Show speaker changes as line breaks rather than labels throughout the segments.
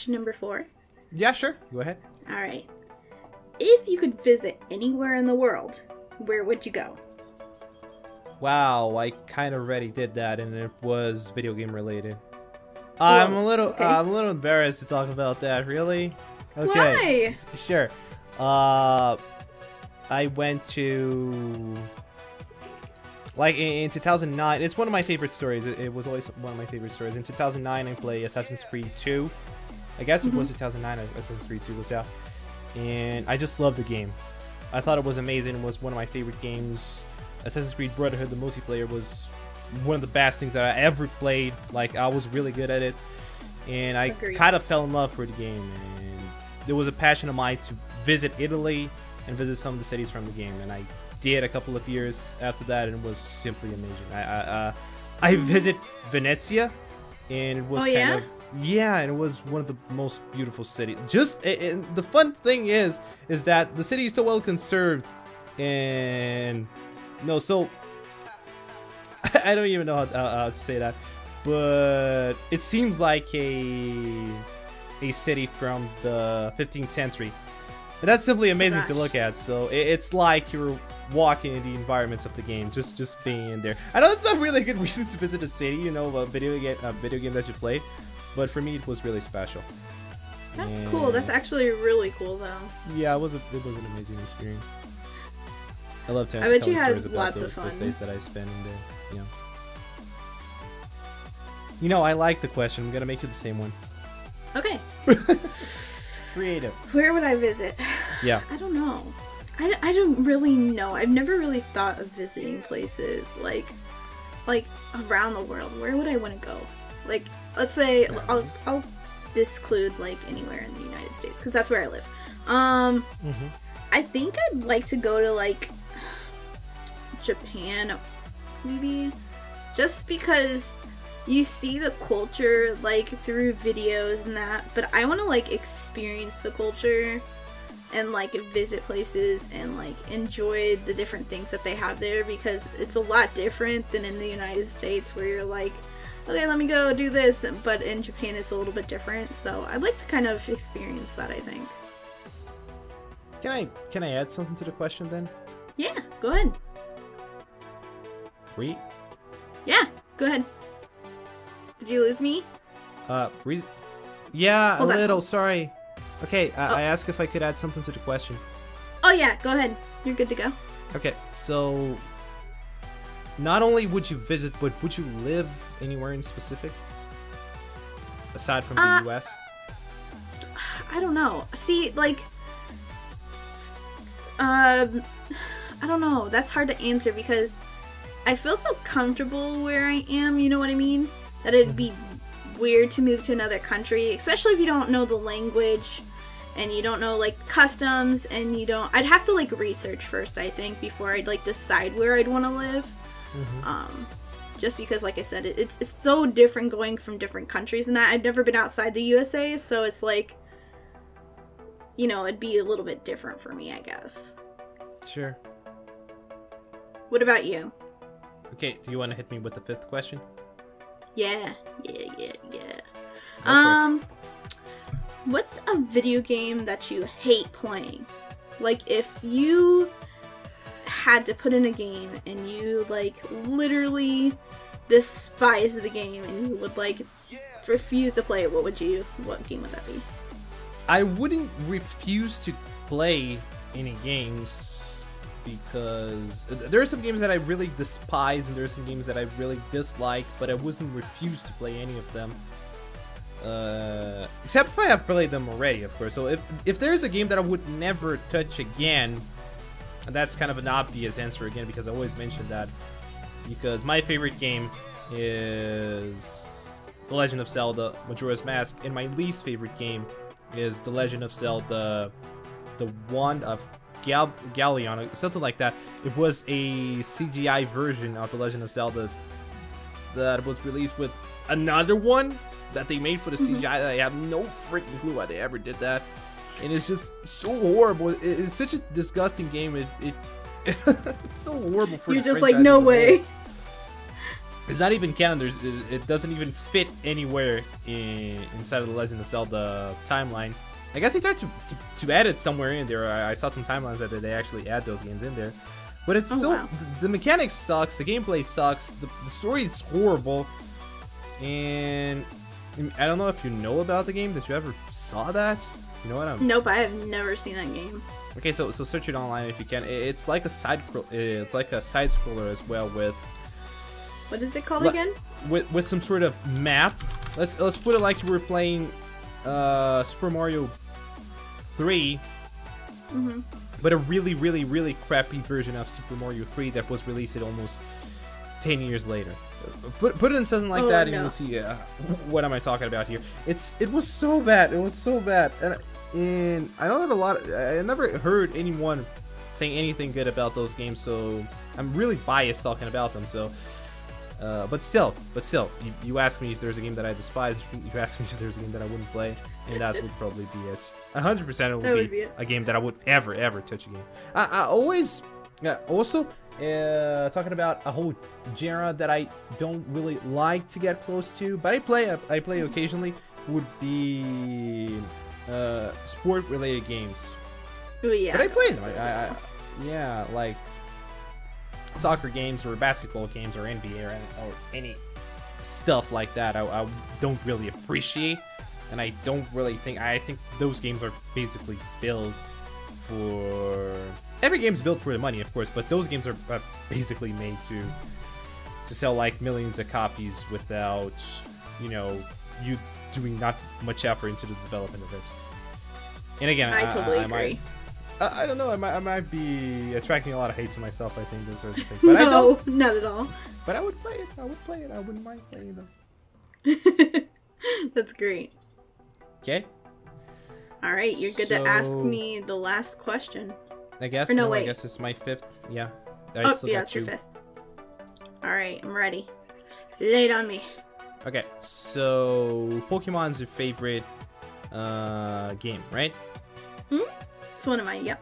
question number 4?
Yeah, sure. Go ahead.
All right. If you could visit anywhere in the world, where would you go?
Wow, I kind of already did that, and it was video game related.
Whoa,
I'm a little embarrassed to talk about that. Really? Okay.
Why?
Sure. I went to, like, in 2009. It's one of my favorite stories. It was always one of my favorite stories. In 2009, I played Assassin's Creed 2. I guess it was 2009. Assassin's Creed 2 was out, and I just loved the game. I thought it was amazing. It was one of my favorite games. Assassin's Creed Brotherhood, the multiplayer, was one of the best things that I ever played. Like, I was really good at it, and I kind of fell in love with the game. And there was a passion of mine to visit Italy and visit some of the cities from the game, and I did a couple of years after that, and it was simply amazing. I visit Venezia, and it was and it was one of the most beautiful cities. Just and the fun thing is that the city is so well conserved, and no, so I don't even know how to say that, but it seems like a city from the 15th century, and that's simply amazing to look at. So it's like you're walking in the environments of the game, just being in there. I know it's not really a good reason to visit a city, you know, a video game that you play, but for me it was really special.
That's cool. That's actually really cool, though.
Yeah, it was an amazing experience. I love telling
bet you
stories
had
about
lots of fun.
those days that I spent in there. Yeah. You know, I like the question. I'm gonna make you the same one.
Okay.
Creative.
Where would I visit?
Yeah.
I don't know. I don't really know. I've never really thought of visiting places like around the world. Where would I want to go? Like, let's say I'll disclude like anywhere in the United States because that's where I live. I think I'd like to go to like Japan, maybe, just because you see the culture like through videos and that, but I want to like experience the culture and like visit places and like enjoy the different things that they have there, because it's a lot different than in the United States where you're like, okay, let me go do this, but in Japan it's a little bit different. So I'd like to kind of experience that, I think.
Can I add something to the question then?
Yeah, go ahead.
Bree?
Yeah, go ahead. Did you lose me?
Breezy? Yeah,
Hold
a
on.
little, sorry. Okay, I asked if I could add something to the question.
Oh yeah, go ahead. You're good to go.
Okay, so not only would you visit, but would you live anywhere in specific? Aside from the US?
I don't know. See, like, I don't know. That's hard to answer because I feel so comfortable where I am, you know what I mean? That it'd be weird to move to another country, especially if you don't know the language and you don't know like customs, and you don't. I'd have to like research first, I think, before I'd like decide where I'd want to live. Just because, like I said, it's so different going from different countries, and that I've never been outside the USA, so it's like, you know, it'd be a little bit different for me, I guess.
Sure.
What about you?
Okay, do you want to hit me with the 5th question?
Yeah.
Go for it.
What's a video game that you hate playing? Like, if you had to put in a game and you, like, literally despise the game and you would, like, refuse to play it, what game would that be?
I wouldn't refuse to play any games, because there are some games that I really despise and there are some games that I really dislike, but I wouldn't refuse to play any of them. Except if I have played them already, of course. So if there's a game that I would never touch again, and that's kind of an obvious answer again, because I always mention that, because my favorite game is The Legend of Zelda Majora's Mask, and my least favorite game is The Legend of Zelda The Wand of Galleon, something like that. It was a CGI version of The Legend of Zelda that was released with another one that they made for the CGI that I have no freaking clue why they ever did that. And it's just so horrible. It's such a disgusting game. It's so horrible for
You're
the
just like,
franchise
no
as a
way.
whole. It's not even canon. It doesn't even fit anywhere inside of the Legend of Zelda timeline. I guess they tried to add it somewhere in there. I saw some timelines that they actually add those games in there. But it's wow. The mechanics sucks, the gameplay sucks, the story is horrible, and I don't know if you know about the game. Did you ever saw that? You know what I'm...
Nope, I have never seen that game.
Okay, so search it online if you can. It's like a side scroller as well with...
What is it called again?
With some sort of map. Let's put it like you were playing Super Mario 3.
Mm-hmm.
But a really, really, really crappy version of Super Mario 3 that was released almost 10 years later. Put it in something like that, and you'll see what am I talking about here. It was so bad. It was so bad, and I don't have I never heard anyone saying anything good about those games, so I'm really biased talking about them. So, but still, you ask me if there's a game that I despise. You ask me if there's a game that I wouldn't play, and that would probably be it. 100% it would be a game that I would ever touch again. I always also talking about a whole genre that I don't really like to get close to, but I play occasionally, would be sport related games.
Oh yeah.
But I play them. Yeah, like soccer games or basketball games or NBA or any stuff like that. I don't really appreciate. And I don't really think... I think those games are basically built for... Every game's built for the money, of course, but those games are basically made to sell like millions of copies without, you know, you doing not much effort into the development of it. And again,
I totally agree.
I don't know. I might be attracting a lot of hate to myself by saying those sorts of things. But
no,
I don't.
Not at all.
But I would play it. I would play it. I wouldn't mind playing them.
That's great.
Okay.
All right, you're good to ask me the last question.
I guess.
Or no,
wait.
I
guess it's my fifth. Yeah.
Yeah, it's your fifth. All right, I'm ready. Lay it on me.
Okay, so Pokemon's your favorite game, right?
It's one of mine. Yep.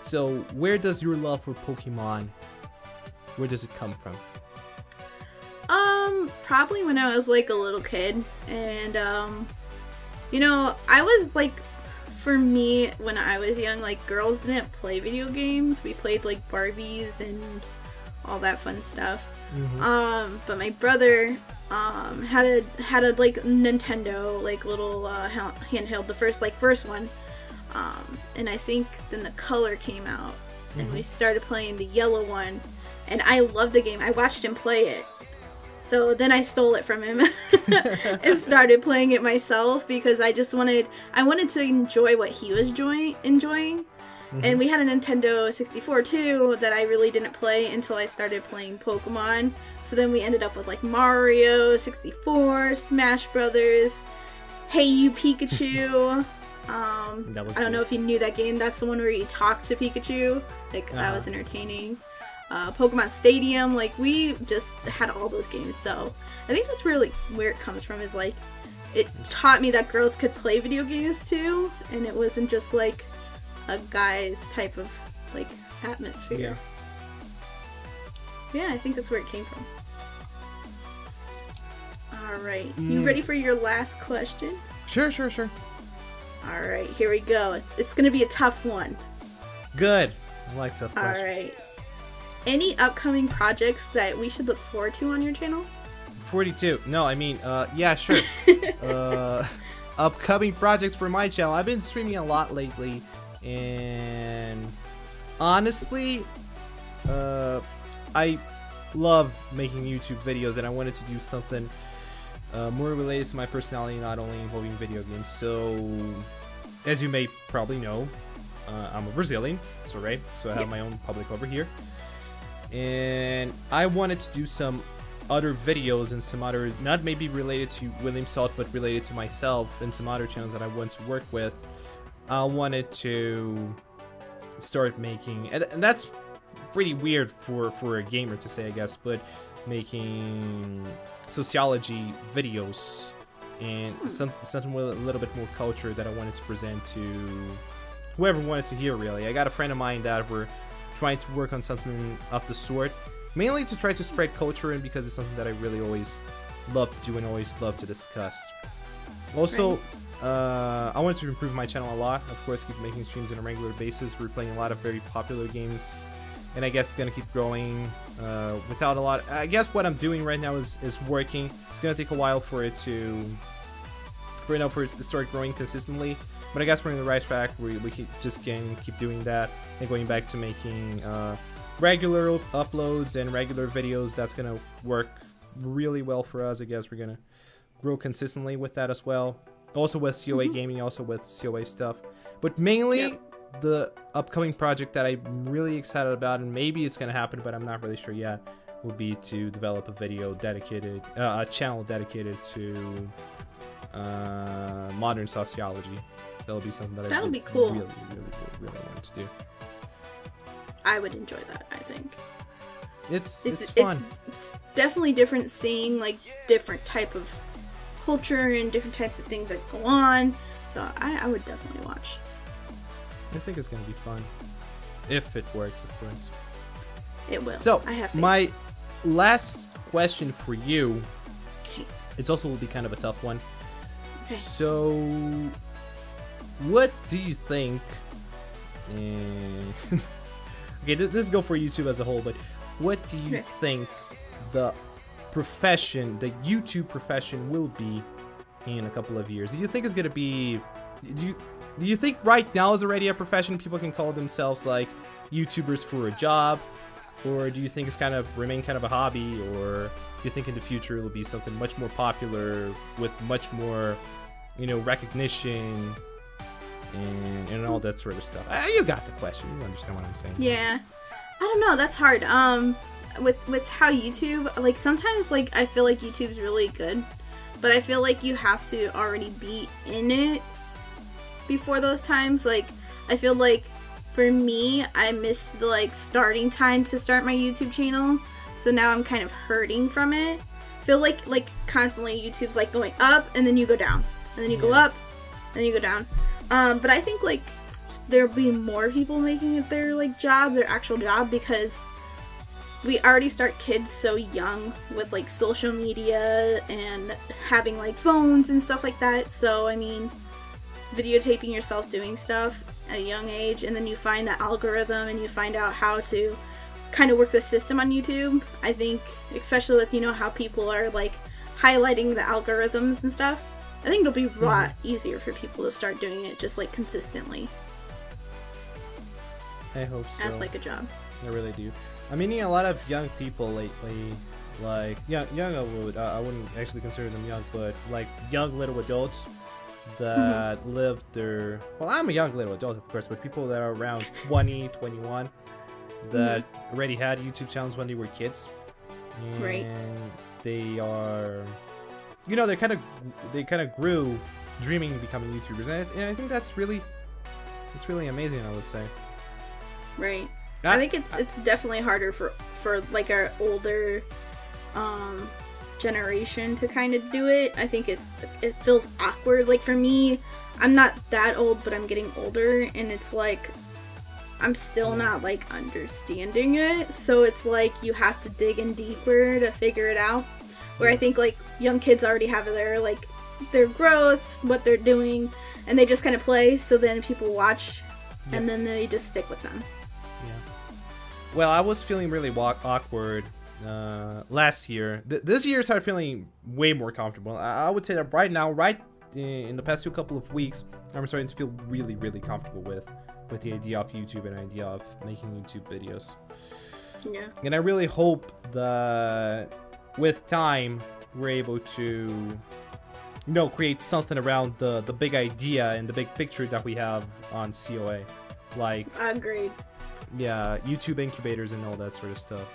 So where does your love for Pokemon? Where does it come from?
Probably when I was like a little kid, and you know, I was like, for me, when I was young, like, girls didn't play video games. We played like Barbies and all that fun stuff. Mm-hmm. But my brother had a like Nintendo like little handheld, the first one. And I think then the color came out, and we started playing the yellow one, and I loved the game. I watched him play it. So then I stole it from him and started playing it myself because I wanted to enjoy what he was enjoying. And we had a Nintendo 64 too that I really didn't play until I started playing Pokemon. So then we ended up with like Mario 64, Smash Brothers, Hey You Pikachu. I don't know if you knew that game. That's the one where you talk to Pikachu. Like, that was entertaining. Pokemon Stadium, like, we just had all those games. So I think that's really where it comes from, is like, it taught me that girls could play video games too, and it wasn't just like a guy's type of like atmosphere. Yeah, I think that's where it came from. Alright, you ready for your last question?
Sure.
Alright, here we go. It's gonna be a tough one.
Good. I like tough questions.
Alright. Any upcoming projects that we should look forward to on your channel?
42. No, I mean, yeah, sure. Upcoming projects for my channel. I've been streaming a lot lately, and honestly, I love making YouTube videos, and I wanted to do something more related to my personality, not only involving video games. So, as you may probably know, I'm a Brazilian, so I have my own public over here, and I wanted to do some other videos and some other, not maybe related to WilliamSalt, but related to myself and some other channels that I want to work with. I wanted to start making, and that's pretty weird for a gamer to say, I guess, but making sociology videos and something with a little bit more culture that I wanted to present to whoever wanted to hear, really. I got a friend of mine that we're trying to work on something of the sort, mainly to try to spread culture, and because it's something that I really always love to do and always love to discuss. Also, I wanted to improve my channel a lot. Of course, keep making streams on a regular basis. We're playing a lot of very popular games, and I guess it's gonna keep growing without a lot. I guess what I'm doing right now is working. It's gonna take a while for it to start growing consistently, but I guess we're in the right track. We can keep doing that and going back to making regular uploads and regular videos. That's gonna work really well for us. I guess we're gonna grow consistently with that as well. Also with COA gaming, also with COA stuff, but mainly the upcoming project that I'm really excited about, and maybe it's gonna happen, but I'm not really sure yet, will be to develop a channel dedicated to modern sociology. That'll be something that
that'll be cool.
Really want to do.
I would enjoy that. I think
it's fun.
It's definitely different seeing like different type of culture and different types of things that go on. So I would definitely watch.
I think it's gonna be fun if it works, of course.
It will.
So
I have faith.
My last question for you.
Okay.
It's also will be kind of a tough one.
Okay.
So, what do you think? Okay, this go for YouTube as a whole, but what do you think the YouTube profession will be in a couple of years? Do you think it's gonna be? Do you think right now is already a profession? People can call themselves like YouTubers for a job, or do you think it's kind of remain kind of a hobby, or do you think in the future it'll be something much more popular with much more, recognition and all that sort of stuff? You got the question. You understand what I'm saying?
Yeah, I don't know. That's hard. With how YouTube, like sometimes like I feel like YouTube's really good, but I feel like you have to already be in it before those times. Like I feel like for me, I missed the like starting time to start my YouTube channel, so now I'm kind of hurting from it. I feel like constantly YouTube's like going up and then you go down, and then you go up, and then you go down. But I think like there'll be more people making it their like job, their actual job, because we already start kids so young with like social media and having like phones and stuff like that. So I mean, videotaping yourself doing stuff at a young age, and then you find the algorithm and you find out how to kind of work the system on YouTube. I think especially with how people are like highlighting the algorithms and stuff, I think it'll be a lot easier for people to start doing it just like consistently.
I hope so.
As like a job.
I really do. I'm meeting a lot of young people lately, like young I wouldn't actually consider them young, but like young little adults that live their, well, I'm a young little adult of course, but people that are around 20, 21 that already had YouTube channels when they were kids, and
right.
They are, they kind of grew dreaming of becoming YouTubers, and I think it's really amazing, I would say.
Right. I think it's definitely harder for like our older generation to kind of do it. I think it feels awkward. Like for me, I'm not that old, but I'm getting older, and it's like I'm still not like understanding it. So it's like you have to dig in deeper to figure it out. Where I think like young kids already have their growth, what they're doing, and they just kind of play. So then people watch, and then they just stick with them.
Well, I was feeling really awkward last year. This year I started feeling way more comfortable. I would say that right now, in the past couple of weeks, I'm starting to feel really, really comfortable with the idea of YouTube and the idea of making YouTube videos.
Yeah.
And I really hope that with time we're able to, create something around the big idea and the big picture that we have on COA. Like,
agreed.
Yeah, YouTube incubators and all that sort of stuff.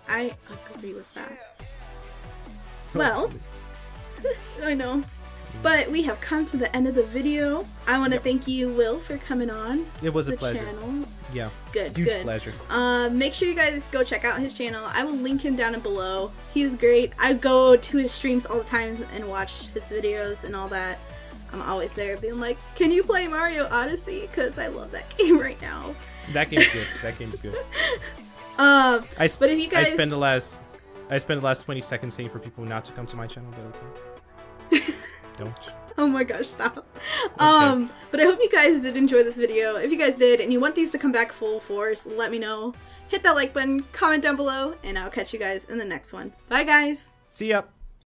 I agree with that. Well, I know. But we have come to the end of the video. I want to thank you, Will, for coming on.
It was a pleasure.
Channel.
Yeah.
Good.
Huge pleasure.
Make sure you guys go check out his channel. I will link him down below. He's great. I go to his streams all the time and watch his videos and all that. I'm always there being like, can you play Mario Odyssey? Because I love that game right now.
That game's good. That game's good.
But if you guys,
I spend the last 20 seconds saying for people not to come to my channel, but okay. Don't.
Oh my gosh, stop.
Okay.
But I hope you guys did enjoy this video. If you guys did and you want these to come back full force, let me know. Hit that like button, comment down below, and I'll catch you guys in the next one. Bye guys.
See ya.